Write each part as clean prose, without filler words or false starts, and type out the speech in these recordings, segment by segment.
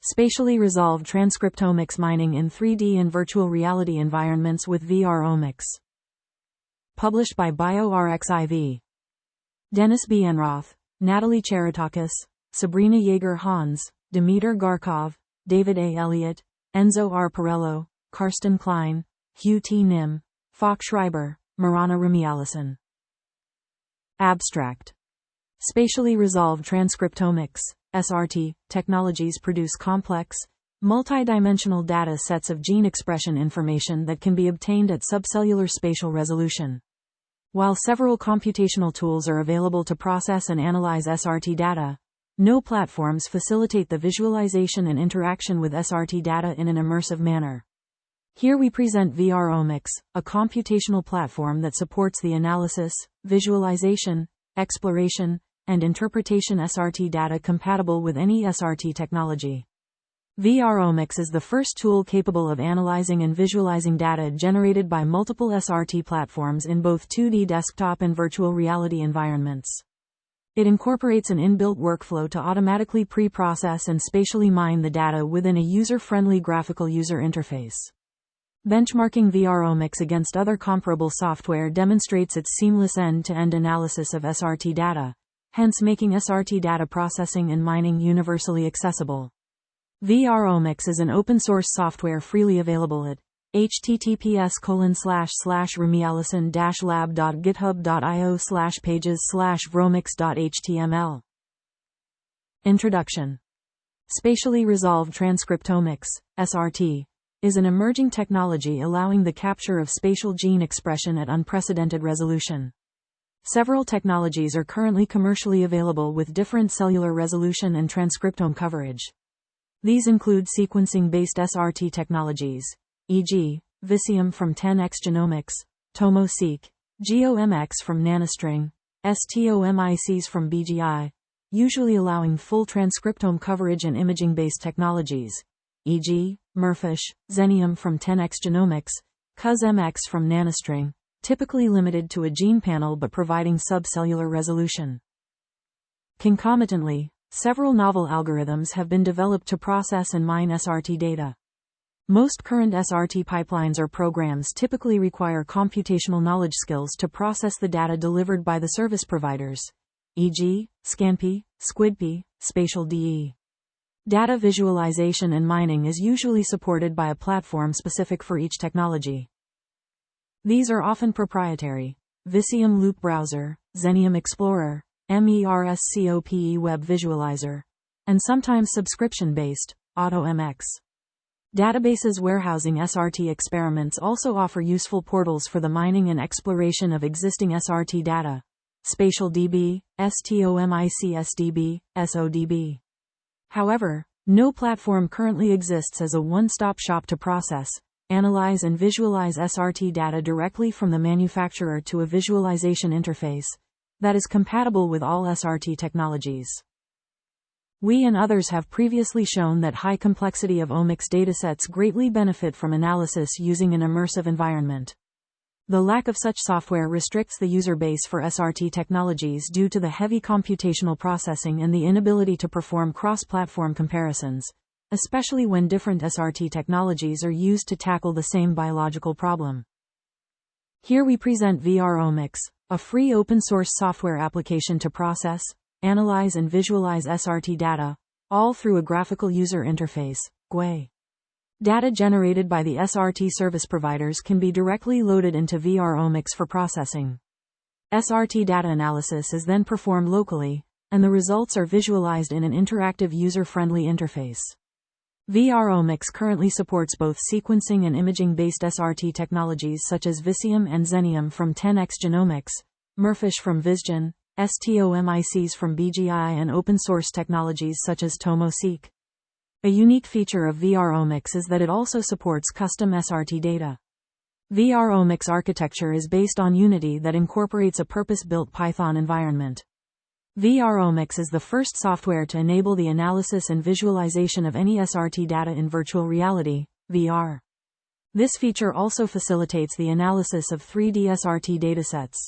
Spatially resolved transcriptomics mining in 3D and virtual reality environments with VR-Omics. Published by ORCID. Denis Bienroth, Natalie Charitakis, Sabrina Jaeger-Honz, Dimitar Garkov, David A. Elliott, Enzo R. Porrello, Karsten Klein, Hieu Nim, Falk Schreiber, Ramialison. Abstract. Spatially resolved transcriptomics, SRT, technologies produce complex, multi-dimensional data sets of gene expression information that can be obtained at subcellular spatial resolution. While several computational tools are available to process and analyze SRT data, no platforms facilitate the visualization and interaction with SRT data in an immersive manner. Here we present VR-Omics, a computational platform that supports the analysis, visualization, exploration, and interpretation SRT data compatible with any SRT technology. VR-Omics is the first tool capable of analyzing and visualizing data generated by multiple SRT platforms in both 2D desktop and virtual reality environments. It incorporates an inbuilt workflow to automatically pre-process and spatially mine the data within a user-friendly graphical user interface. Benchmarking VR-Omics against other comparable software demonstrates its seamless end-to-end analysis of SRT data, hence making SRT data processing and mining universally accessible. VR-Omics is an open-source software freely available at https://ramialison-lab.github.io/pages/vromics.html. Introduction. Spatially resolved transcriptomics, SRT, is an emerging technology allowing the capture of spatial gene expression at unprecedented resolution. Several technologies are currently commercially available with different cellular resolution and transcriptome coverage. These include sequencing-based SRT technologies, e.g., Visium from 10x Genomics, TomoSeq, GeoMX from Nanostring, STOMICs from BGI, usually allowing full transcriptome coverage, and imaging-based technologies, e.g., Merfish, Xenium from 10x Genomics, CUS-MX from Nanostring, typically limited to a gene panel but providing subcellular resolution. Concomitantly, several novel algorithms have been developed to process and mine SRT data. Most current SRT pipelines or programs typically require computational knowledge skills to process the data delivered by the service providers, e.g., ScanPy, SquidPy, Spatial DE. Data visualization and mining is usually supported by a platform specific for each technology. These are often proprietary: Visium Loop Browser, Xenium Explorer, MERSCOPE Web Visualizer, and sometimes subscription-based, AutoMX. Databases warehousing SRT experiments also offer useful portals for the mining and exploration of existing SRT data: SpatialDB, STOMICSDB, SODB. However, no platform currently exists as a one-stop shop to process, analyze and visualize SRT data directly from the manufacturer to a visualization interface that is compatible with all SRT technologies. We and others have previously shown that high complexity of omics datasets greatly benefit from analysis using an immersive environment. The lack of such software restricts the user base for SRT technologies due to the heavy computational processing and the inability to perform cross-platform comparisons, especially when different SRT technologies are used to tackle the same biological problem. Here we present VR-Omics, a free open-source software application to process, analyze and visualize SRT data, all through a graphical user interface, GUI. Data generated by the SRT service providers can be directly loaded into VR-Omics for processing. SRT data analysis is then performed locally, and the results are visualized in an interactive user-friendly interface. VR-Omics currently supports both sequencing and imaging-based SRT technologies such as Visium and Xenium from 10x Genomics, Merfish from Visgen, STOMICs from BGI, and open-source technologies such as TomoSeq. A unique feature of VR-Omics is that it also supports custom SRT data. VR-Omics architecture is based on Unity that incorporates a purpose-built Python environment. VR-Omics is the first software to enable the analysis and visualization of any SRT data in virtual reality, VR. This feature also facilitates the analysis of 3D SRT datasets.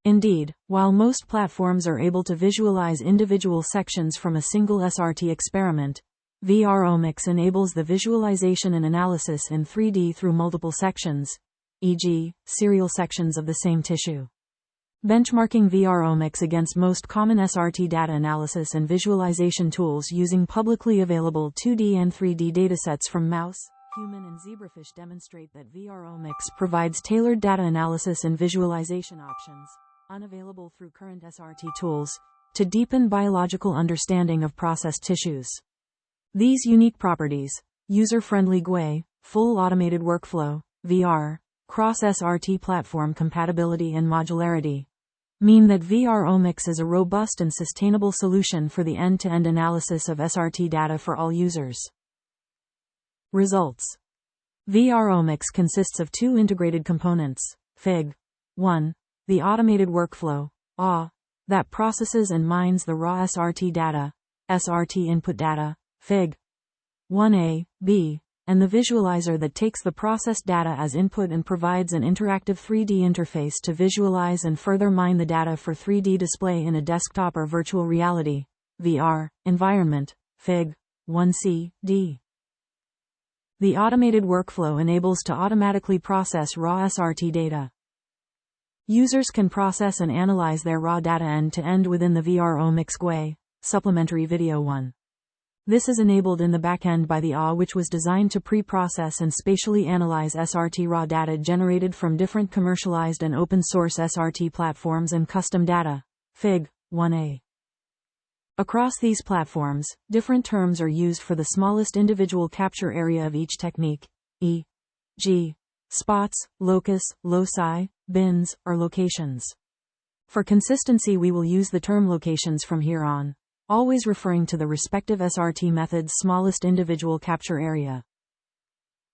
Indeed, while most platforms are able to visualize individual sections from a single SRT experiment, VR-Omics enables the visualization and analysis in 3D through multiple sections, e.g., serial sections of the same tissue. Benchmarking VR-Omics against most common SRT data analysis and visualization tools using publicly available 2D and 3D datasets from mouse, human and zebrafish demonstrate that VR-Omics provides tailored data analysis and visualization options, unavailable through current SRT tools, to deepen biological understanding of processed tissues. These unique properties, user-friendly GUI, full automated workflow, VR, cross-SRT platform compatibility and modularity, mean that VR-Omics is a robust and sustainable solution for the end-to-end analysis of SRT data for all users. Results. VR-Omics consists of two integrated components, Fig. 1. The automated workflow, AW, that processes and mines the raw SRT data, SRT input data, Fig. 1a, b, and the visualizer that takes the processed data as input and provides an interactive 3D interface to visualize and further mine the data for 3D display in a desktop or virtual reality, VR, environment, Fig. 1c, d. The automated workflow enables to automatically process raw SRT data. Users can process and analyze their raw data end-to-end within the VR-Omics GUI, supplementary video 1. This is enabled in the backend by the AW, which was designed to pre-process and spatially analyze SRT raw data generated from different commercialized and open-source SRT platforms and custom data, Fig. 1a. Across these platforms, different terms are used for the smallest individual capture area of each technique, e.g., spots, locus, loci, bins, or locations. For consistency, we will use the term locations from here on, always referring to the respective SRT method's smallest individual capture area.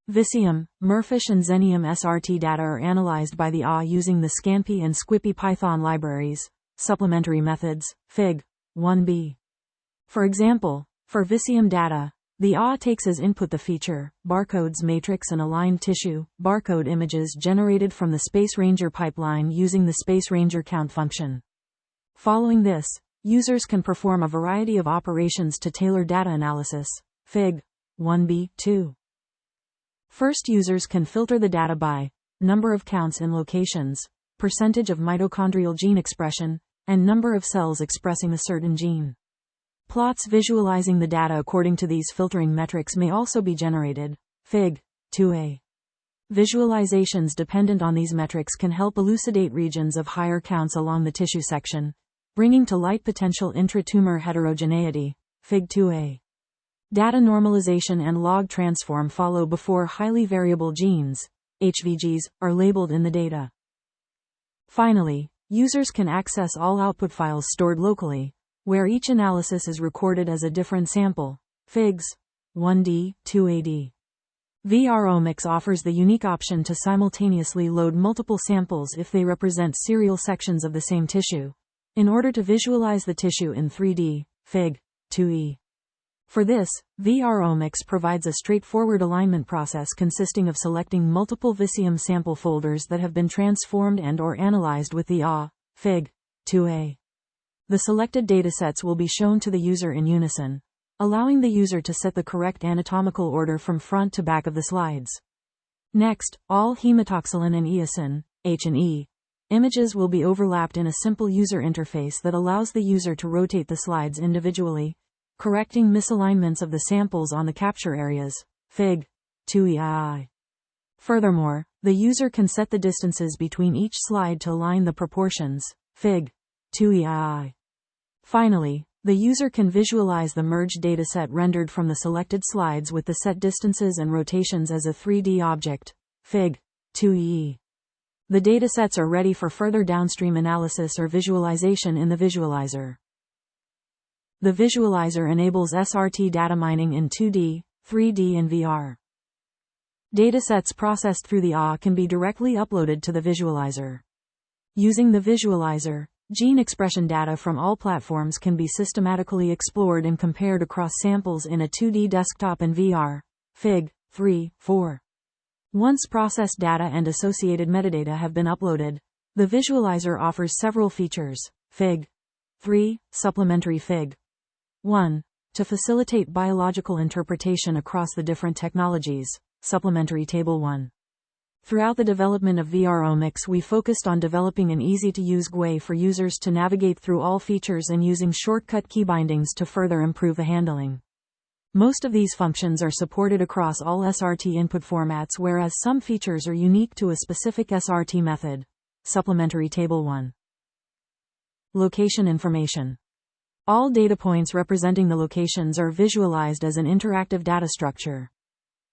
Visium, Merfish and Xenium SRT data are analyzed by the AW using the Scampi and Squippy Python libraries, supplementary methods, Fig. 1b. For example, for Visium data, the AW takes as input the feature, barcodes matrix and aligned tissue, barcode images generated from the Space Ranger pipeline using the Space Ranger count function. Following this, users can perform a variety of operations to tailor data analysis, Fig. 1b2. First, users can filter the data by number of counts in locations, percentage of mitochondrial gene expression, and number of cells expressing a certain gene. Plots visualizing the data according to these filtering metrics may also be generated, Fig. 2a. Visualizations dependent on these metrics can help elucidate regions of higher counts along the tissue section, bringing to light potential intra-tumor heterogeneity, Fig. 2a. Data normalization and log transform follow before highly variable genes, HVGs, are labeled in the data. Finally, users can access all output files stored locally, where each analysis is recorded as a different sample, Figs. 1d, 2ad. VR-Omics offers the unique option to simultaneously load multiple samples if they represent serial sections of the same tissue, in order to visualize the tissue in 3D, Fig. 2e. For this, VR-Omics provides a straightforward alignment process consisting of selecting multiple Visium sample folders that have been transformed and/or analyzed with the AW, Fig. 2a. The selected datasets will be shown to the user in unison, allowing the user to set the correct anatomical order from front to back of the slides. Next, all hematoxylin and eosin, H&E, images will be overlapped in a simple user interface that allows the user to rotate the slides individually, correcting misalignments of the samples on the capture areas, Fig. 2ei. Furthermore, the user can set the distances between each slide to align the proportions, Fig. 2ei. Finally, the user can visualize the merged dataset rendered from the selected slides with the set distances and rotations as a 3D object, Fig. 2e. The datasets are ready for further downstream analysis or visualization in the visualizer. The visualizer enables SRT data mining in 2D, 3D and VR. Datasets processed through the AW can be directly uploaded to the visualizer. Using the visualizer, gene expression data from all platforms can be systematically explored and compared across samples in a 2D desktop and VR, Fig. 3.4. Once processed data and associated metadata have been uploaded, the visualizer offers several features, Fig. 3, supplementary Fig. 1, to facilitate biological interpretation across the different technologies. Supplementary Table 1. Throughout the development of VR-Omics, we focused on developing an easy-to-use GUI for users to navigate through all features and using shortcut key bindings to further improve the handling. Most of these functions are supported across all SRT input formats, whereas some features are unique to a specific SRT method. Supplementary Table 1. Location information. All data points representing the locations are visualized as an interactive data structure.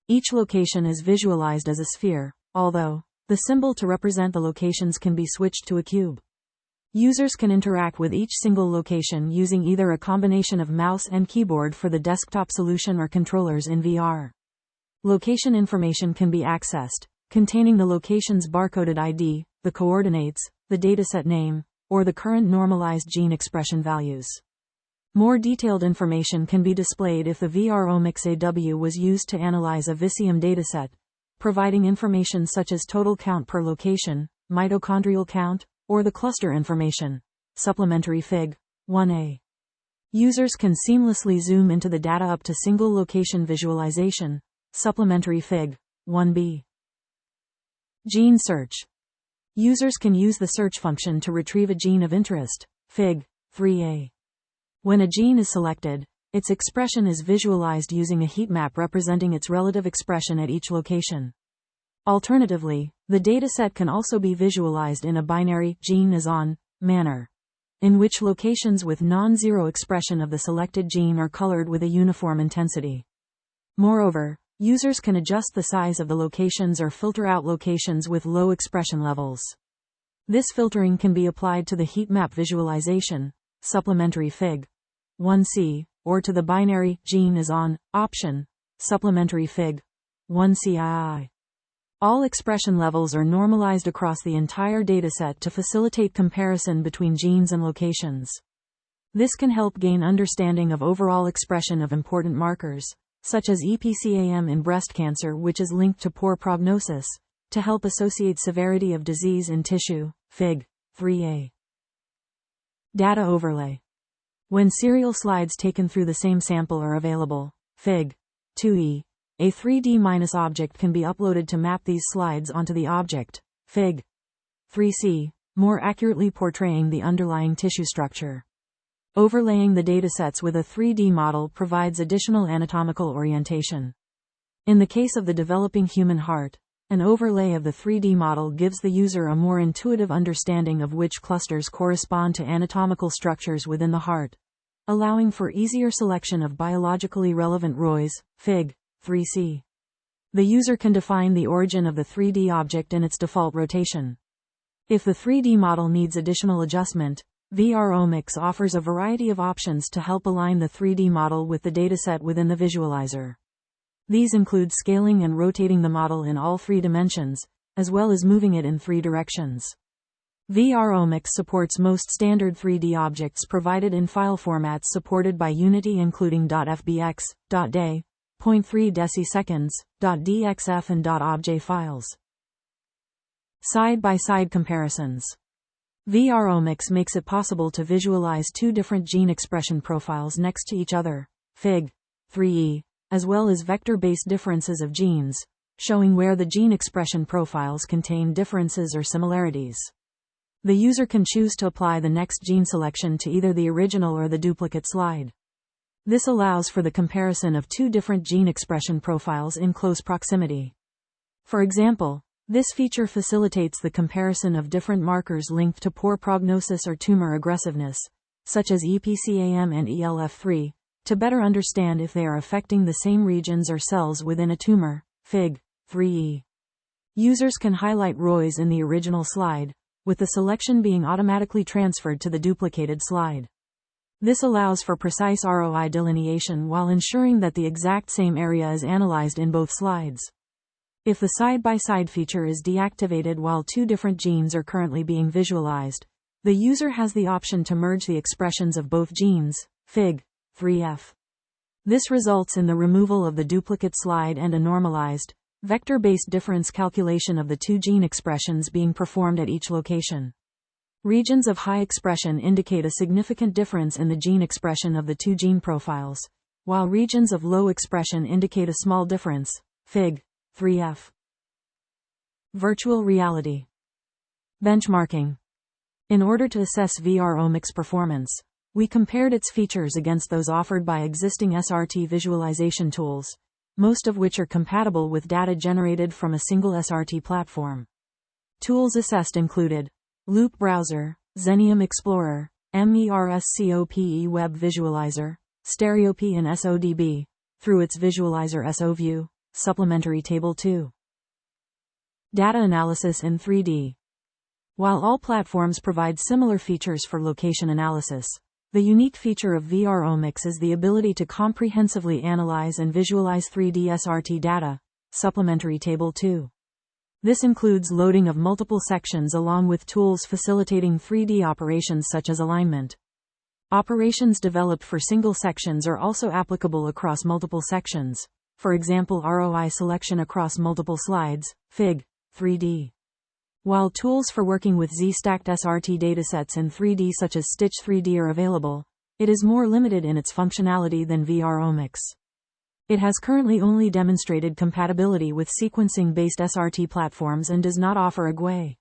Each location is visualized as a sphere, although the symbol to represent the locations can be switched to a cube. Users can interact with each single location using either a combination of mouse and keyboard for the desktop solution or controllers in VR. Location information can be accessed, containing the location's barcoded ID, the coordinates, the dataset name, or the current normalized gene expression values. More detailed information can be displayed if the VR-Omics AW was used to analyze a Visium dataset, providing information such as total count per location, mitochondrial count, or the cluster information. Supplementary Fig. 1a. Users can seamlessly zoom into the data up to single location visualization. Supplementary Fig. 1b. Gene search. Users can use the search function to retrieve a gene of interest. Fig. 3a. When a gene is selected, its expression is visualized using a heat map representing its relative expression at each location. Alternatively, the dataset can also be visualized in a binary gene is on manner, in which locations with non-zero expression of the selected gene are colored with a uniform intensity. Moreover, users can adjust the size of the locations or filter out locations with low expression levels. This filtering can be applied to the heat map visualization. Supplementary Fig. 1c, or to the binary gene is on option. Supplementary Fig. 1cii. All expression levels are normalized across the entire dataset to facilitate comparison between genes and locations. This can help gain understanding of overall expression of important markers, such as EPCAM in breast cancer, which is linked to poor prognosis, to help associate severity of disease in tissue. Fig. 3a. Data overlay. When serial slides taken through the same sample are available. Fig. 2e. A 3D- object can be uploaded to map these slides onto the object. Fig. 3c, more accurately portraying the underlying tissue structure. Overlaying the datasets with a 3D model provides additional anatomical orientation. In the case of the developing human heart, an overlay of the 3D model gives the user a more intuitive understanding of which clusters correspond to anatomical structures within the heart, allowing for easier selection of biologically relevant ROIs. Fig. 3c. The user can define the origin of the 3D object and its default rotation. If the 3D model needs additional adjustment, VR-Omics offers a variety of options to help align the 3D model with the dataset within the visualizer. These include scaling and rotating the model in all 3 dimensions, as well as moving it in 3 directions. VR-Omics supports most standard 3D objects provided in file formats supported by Unity, including .fbx, .day, 0.3 deciseconds, .dxf and .obj files. Side-by-side comparisons. VR-Omics makes it possible to visualize 2 different gene expression profiles next to each other. Fig. 3e, as well as vector-based differences of genes, showing where the gene expression profiles contain differences or similarities. The user can choose to apply the next gene selection to either the original or the duplicate slide. This allows for the comparison of 2 different gene expression profiles in close proximity. For example, this feature facilitates the comparison of different markers linked to poor prognosis or tumor aggressiveness, such as EPCAM and ELF3, to better understand if they are affecting the same regions or cells within a tumor. Fig. 3e. Users can highlight ROIs in the original slide, with the selection being automatically transferred to the duplicated slide. This allows for precise ROI delineation while ensuring that the exact same area is analyzed in both slides. If the side-by-side feature is deactivated while 2 different genes are currently being visualized, the user has the option to merge the expressions of both genes. Fig. 3f. This results in the removal of the duplicate slide and a normalized, vector-based difference calculation of the 2 gene expressions being performed at each location. Regions of high expression indicate a significant difference in the gene expression of the 2 gene profiles, while regions of low expression indicate a small difference, Fig. 3f. Virtual reality. Benchmarking. In order to assess VR-Omics performance, we compared its features against those offered by existing SRT visualization tools, most of which are compatible with data generated from a single SRT platform. Tools assessed included Loop Browser, Xenium Explorer, MERSCOPE Web Visualizer, StereoP and SODB, through its Visualizer SOView, Supplementary Table 2. Data analysis in 3D. While all platforms provide similar features for location analysis, the unique feature of VR-Omics is the ability to comprehensively analyze and visualize 3D SRT data, Supplementary Table 2. This includes loading of multiple sections along with tools facilitating 3D operations such as alignment. Operations developed for single sections are also applicable across multiple sections, for example ROI selection across multiple slides, Fig. 3D. While tools for working with Z-stacked SRT datasets in 3D such as Stitch 3D are available, it is more limited in its functionality than VR-Omics. It has currently only demonstrated compatibility with sequencing-based SRT platforms and does not offer a GUI.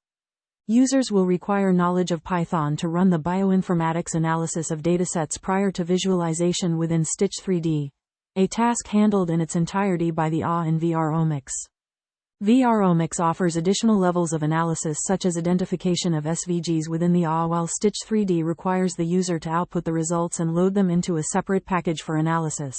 Users will require knowledge of Python to run the bioinformatics analysis of datasets prior to visualization within Stitch 3D, a task handled in its entirety by the AI in VR-Omics. VR-Omics offers additional levels of analysis such as identification of SVGs within the AI, while Stitch 3D requires the user to output the results and load them into a separate package for analysis.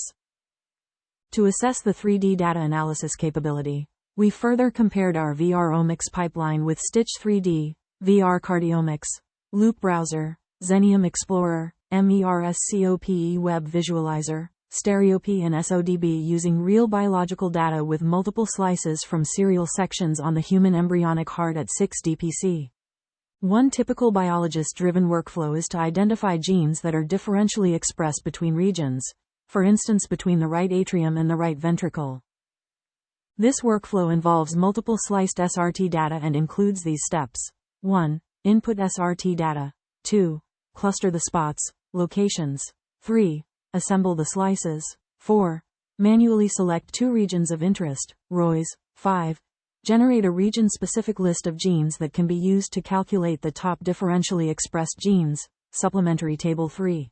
To assess the 3D data analysis capability, we further compared our VR-Omics pipeline with Stitch 3D, VR-Cardiomics, Loop Browser, Xenium Explorer, MERSCOPE Web Visualizer, StereoP and SODB using real biological data with multiple slices from serial sections on the human embryonic heart at 6 dpc. One typical biologist-driven workflow is to identify genes that are differentially expressed between regions, for instance between the right atrium and the right ventricle. This workflow involves multiple sliced SRT data and includes these steps. 1. Input SRT data. 2. Cluster the spots, locations. 3. Assemble the slices. 4. Manually select two regions of interest, ROIs. 5. Generate a region-specific list of genes that can be used to calculate the top differentially expressed genes, Supplementary Table 3.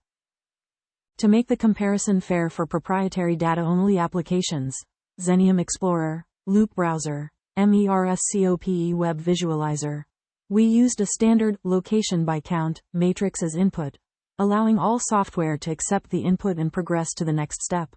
To make the comparison fair for proprietary data-only applications, Xenium Explorer, Loop Browser, MERSCOPE Web Visualizer, we used a standard location by count matrix as input, allowing all software to accept the input and progress to the next step.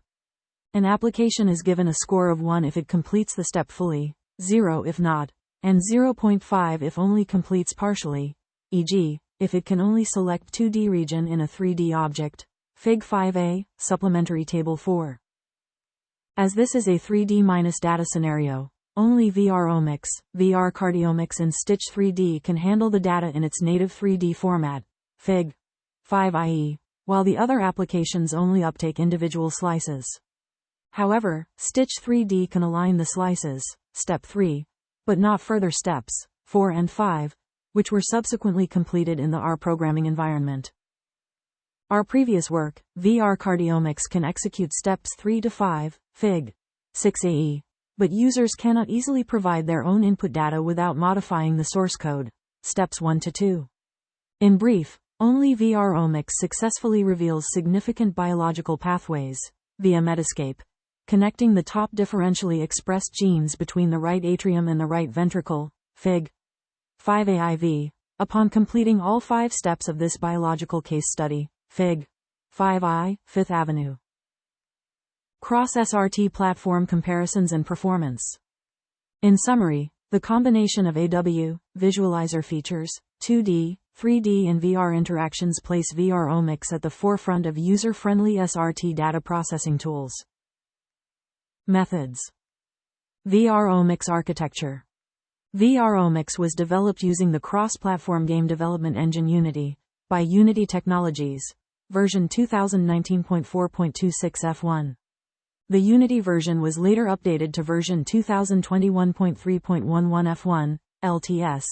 An application is given a score of 1 if it completes the step fully, 0 if not, and 0.5 if only completes partially, e.g., if it can only select 2D region in a 3D object. Fig 5a, Supplementary Table 4. As this is a 3D- data scenario, only VR-Omics, VR-Cardiomics and Stitch 3D can handle the data in its native 3D format, Fig 5ie, while the other applications only uptake individual slices. However, Stitch 3D can align the slices, Step 3, but not further steps, 4 and 5, which were subsequently completed in the R programming environment. Our previous work, VR-Cardiomics can execute steps 3 to 5, Fig. 6ae, but users cannot easily provide their own input data without modifying the source code, steps 1 to 2. In brief, only VR-Omics successfully reveals significant biological pathways, via Metascape, connecting the top differentially expressed genes between the right atrium and the right ventricle, Fig. 5aiv, upon completing all 5 steps of this biological case study. Fig. 5i, 5th Avenue. Cross-SRT platform comparisons and performance. In summary, the combination of AW, visualizer features, 2D, 3D and VR interactions place VR-Omics at the forefront of user-friendly SRT data processing tools. Methods. VR-Omics architecture. VR-Omics was developed using the cross-platform game development engine Unity, by Unity Technologies, version 2019.4.26 F1. The Unity version was later updated to version 2021.3.11 F1, LTS,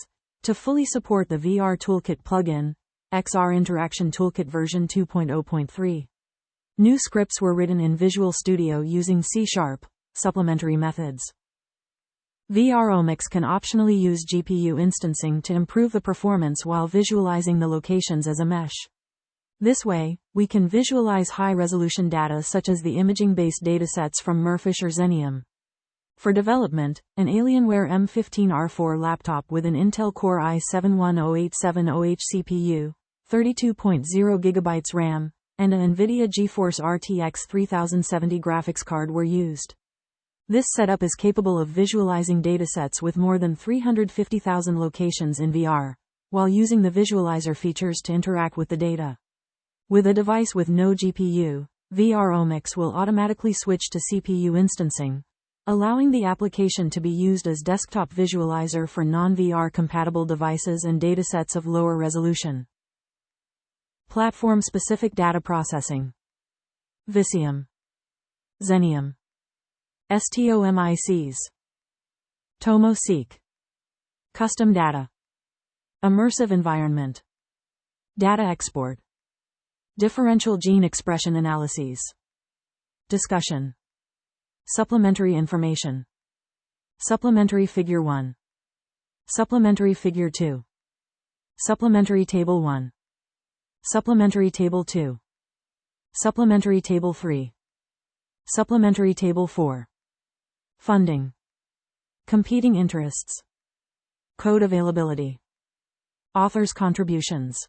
to fully support the VR Toolkit plugin, XR Interaction Toolkit version 2.0.3. New scripts were written in Visual Studio using C#, supplementary methods. VR-Omics can optionally use GPU instancing to improve the performance while visualizing the locations as a mesh. This way, we can visualize high-resolution data such as the imaging-based datasets from Merfish or Xenium. For development, an Alienware M15R4 laptop with an Intel Core i7-10870H CPU, 32.0 GB RAM, and an NVIDIA GeForce RTX 3070 graphics card were used. This setup is capable of visualizing datasets with more than 350,000 locations in VR, while using the visualizer features to interact with the data. With a device with no GPU, VR-Omics will automatically switch to CPU instancing, allowing the application to be used as desktop visualizer for non-VR compatible devices and datasets of lower resolution. Platform-specific data processing. Visium. Xenium. STOMICs. TomoSeek. Custom data. Immersive environment. Data export. Differential gene expression analyses. Discussion. Supplementary information. Supplementary Figure 1. Supplementary Figure 2. Supplementary Table 1. Supplementary Table 2. Supplementary Table 3. Supplementary Table 4. Funding. Competing interests. Code availability. Authors' contributions.